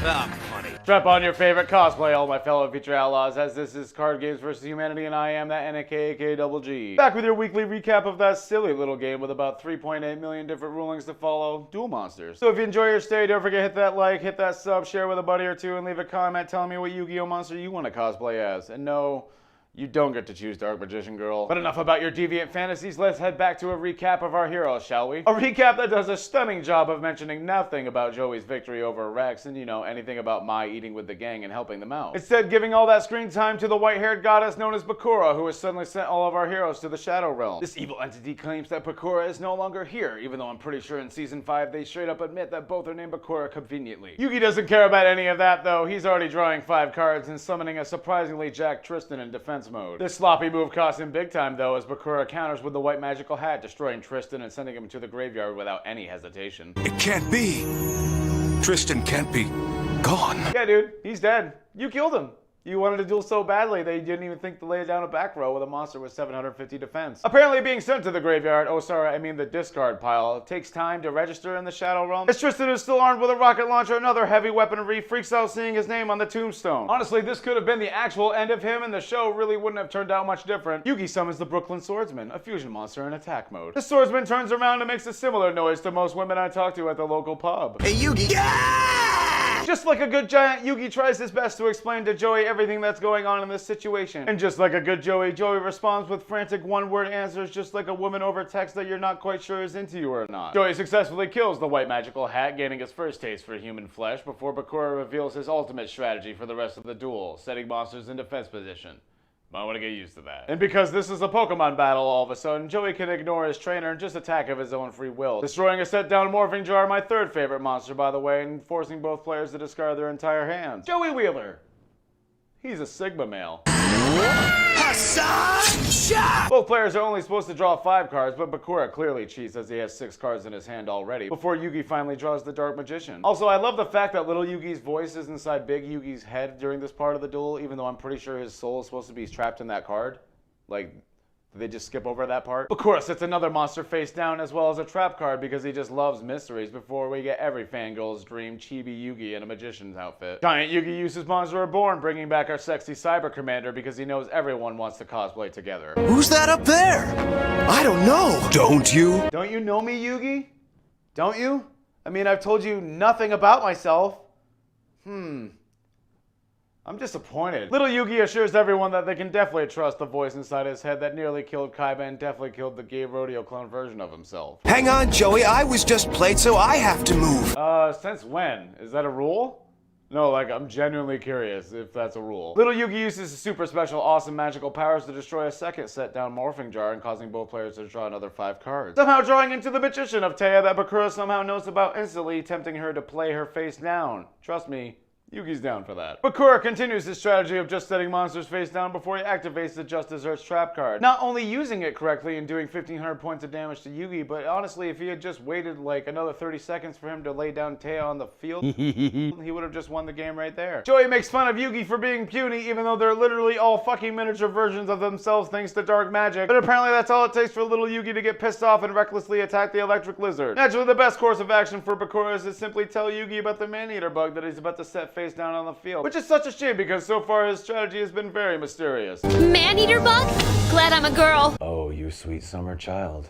Funny. Strap on your favorite cosplay, all my fellow future outlaws, as this is Card Games vs. Humanity, and I am that NAKAK-double-G. Back with your weekly recap of that silly little game with about 3.8 million different rulings to follow, Duel Monsters. So if you enjoy your stay, don't forget to hit that like, hit that sub, share with a buddy or two, and leave a comment telling me what Yu-Gi-Oh monster you want to cosplay as. And no, you don't get to choose Dark Magician Girl. But enough about your deviant fantasies, let's head back to a recap of our heroes, shall we? A recap that does a stunning job of mentioning nothing about Joey's victory over Rex and, you know, anything about Mai eating with the gang and helping them out. Instead, giving all that screen time to the white-haired goddess known as Bakura, who has suddenly sent all of our heroes to the Shadow Realm. This evil entity claims that Bakura is no longer here, even though I'm pretty sure in Season 5 they straight up admit that both are named Bakura conveniently. Yugi doesn't care about any of that, though. He's already drawing 5 cards and summoning a surprisingly jacked Tristan in defense mode. This sloppy move cost him big time, though, as Bakura counters with the white magical hat, destroying Tristan and sending him to the graveyard without any hesitation. It can't be. Tristan can't be gone. Yeah, dude, he's dead. You killed him. You wanted to duel so badly that you didn't even think to lay down a back row with a monster with 750 defense. Apparently being sent to the graveyard, oh sorry, I mean the discard pile, takes time to register in the Shadow Realm. As Tristan is still armed with a rocket launcher and other heavy weaponry, freaks out seeing his name on the tombstone. Honestly, this could have been the actual end of him and the show really wouldn't have turned out much different. Yugi summons the Brooklyn Swordsman, a fusion monster in attack mode. The swordsman turns around and makes a similar noise to most women I talk to at the local pub. Hey, Yugi. Yeah! Just like a good giant, Yugi tries his best to explain to Joey everything that's going on in this situation. And just like a good Joey responds with frantic one-word answers just like a woman over text that you're not quite sure is into you or not. Joey successfully kills the white magical hat, gaining his first taste for human flesh before Bakura reveals his ultimate strategy for the rest of the duel, setting monsters in defense position. Might want to get used to that. And because this is a Pokemon battle all of a sudden, Joey can ignore his trainer and just attack of his own free will. Destroying a set-down Morphing Jar, my third favorite monster by the way, and forcing both players to discard their entire hands. Joey Wheeler. He's a Sigma male. Both players are only supposed to draw 5 cards, but Bakura clearly cheats as he has 6 cards in his hand already, before Yugi finally draws the Dark Magician. Also, I love the fact that little Yugi's voice is inside big Yugi's head during this part of the duel, even though I'm pretty sure his soul is supposed to be trapped in that card. Like, did they just skip over that part? Bakura sets another monster face down as well as a trap card because he just loves mysteries before we get every fangirl's dream Chibi Yugi in a magician's outfit. Giant Yugi uses Monster Reborn, bringing back our sexy Cyber Commander because he knows everyone wants to cosplay together. Who's that up there? I don't know. Don't you? Don't you know me, Yugi? Don't you? I mean, I've told you nothing about myself. I'm disappointed. Little Yugi assures everyone that they can definitely trust the voice inside his head that nearly killed Kaiba and definitely killed the gay rodeo clone version of himself. Hang on, Joey. I was just played, so I have to move. Since when? Is that a rule? No, like, I'm genuinely curious if that's a rule. Little Yugi uses his super special, awesome magical powers to destroy a second set-down Morphing Jar and causing both players to draw another 5 cards. Somehow drawing into the Magician of Taya that Bakura somehow knows about instantly, tempting her to play her face down. Trust me, Yugi's down for that. Bakura continues his strategy of just setting monsters face down before he activates the Just Desserts trap card. Not only using it correctly and doing 1500 points of damage to Yugi, but honestly, if he had just waited like another 30 seconds for him to lay down Taya on the field, he would have just won the game right there. Joey makes fun of Yugi for being puny, even though they're literally all fucking miniature versions of themselves thanks to dark magic. But apparently that's all it takes for little Yugi to get pissed off and recklessly attack the electric lizard. Naturally, the best course of action for Bakura is to simply tell Yugi about the man-eater bug that he's about to set face down on the field. Which is such a shame because so far his strategy has been very mysterious. Man-eater bug? Glad I'm a girl. Oh, you sweet summer child.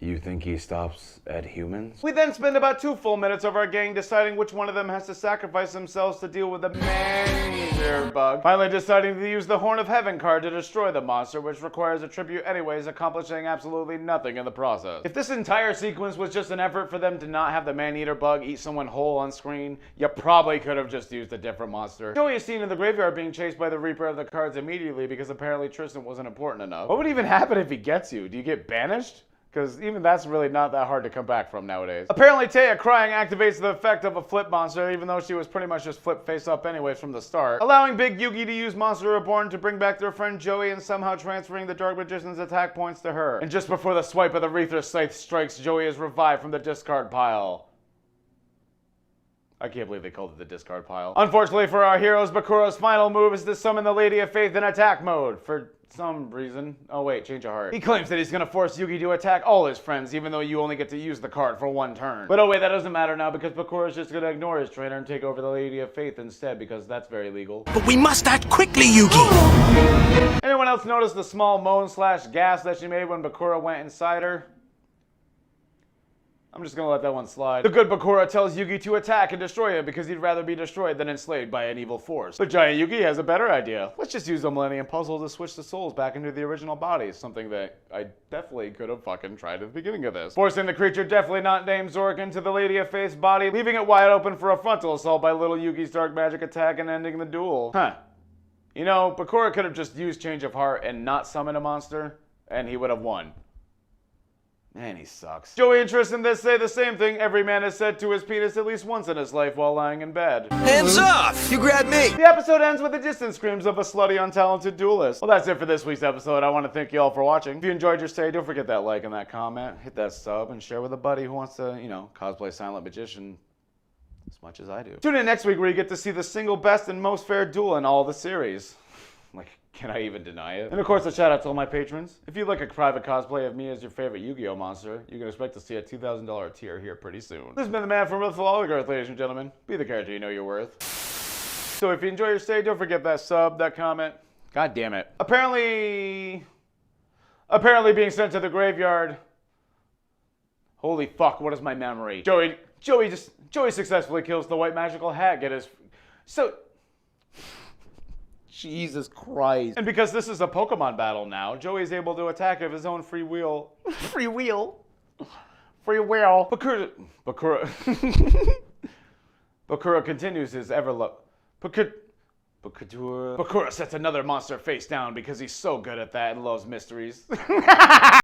You think he stops at humans? We then spend about 2 full minutes of our gang deciding which one of them has to sacrifice themselves to deal with the man-eater bug. Finally deciding to use the Horn of Heaven card to destroy the monster, which requires a tribute anyways, accomplishing absolutely nothing in the process. If this entire sequence was just an effort for them to not have the man-eater bug eat someone whole on screen, you probably could have just used a different monster. Joey is seen in the graveyard being chased by the Reaper of the Cards immediately because apparently Tristan wasn't important enough. What would even happen if he gets you? Do you get banished? Because even that's really not that hard to come back from nowadays. Apparently Taya crying activates the effect of a flip monster, even though she was pretty much just flipped face up anyways from the start, allowing Big Yugi to use Monster Reborn to bring back their friend Joey and somehow transferring the Dark Magician's attack points to her. And just before the swipe of the Aether Scythe strikes, Joey is revived from the discard pile. I can't believe they called it the discard pile. Unfortunately for our heroes, Bakura's final move is to summon the Lady of Faith in attack mode. For some reason. Oh wait, change of heart. He claims that he's gonna force Yugi to attack all his friends, even though you only get to use the card for one turn. But oh wait, that doesn't matter now because Bakura's just gonna ignore his trainer and take over the Lady of Faith instead because that's very legal. But we must act quickly, Yugi! Anyone else notice the small moan/gasp that she made when Bakura went inside her? I'm just gonna let that one slide. The good Bakura tells Yugi to attack and destroy him because he'd rather be destroyed than enslaved by an evil force. But giant Yugi has a better idea. Let's just use the Millennium Puzzle to switch the souls back into the original bodies, something that I definitely could have fucking tried at the beginning of this. Forcing the creature definitely not named Zork into the Lady of Faith's body, leaving it wide open for a frontal assault by little Yugi's dark magic attack and ending the duel. Huh. You know, Bakura could have just used Change of Heart and not summoned a monster, and he would have won. Man, he sucks. Joey and Tristan this say the same thing every man has said to his penis at least once in his life while lying in bed. Hands off! You grabbed me! The episode ends with the distant screams of a slutty, untalented duelist. Well, that's it for this week's episode. I want to thank you all for watching. If you enjoyed your stay, don't forget that like and that comment. Hit that sub and share with a buddy who wants to, cosplay Silent Magician as much as I do. Tune in next week where you get to see the single best and most fair duel in all the series. Like, can I even deny it? And of course, a shout out to all my patrons. If you'd like a private cosplay of me as your favorite Yu-Gi-Oh monster, you can expect to see a $2,000 tier here pretty soon. This has been the man from Mythful Oligarch, ladies and gentlemen. Be the character you know you're worth. So if you enjoy your stay, don't forget that sub, that comment. God damn it. Apparently being sent to the graveyard. Holy fuck, what is my memory? Joey successfully kills the white magical hat. Jesus Christ. And because this is a Pokemon battle now, Joey's able to attack of his own free will. Free will? Bakura continues his Bakura sets another monster face down because he's so good at that and loves mysteries.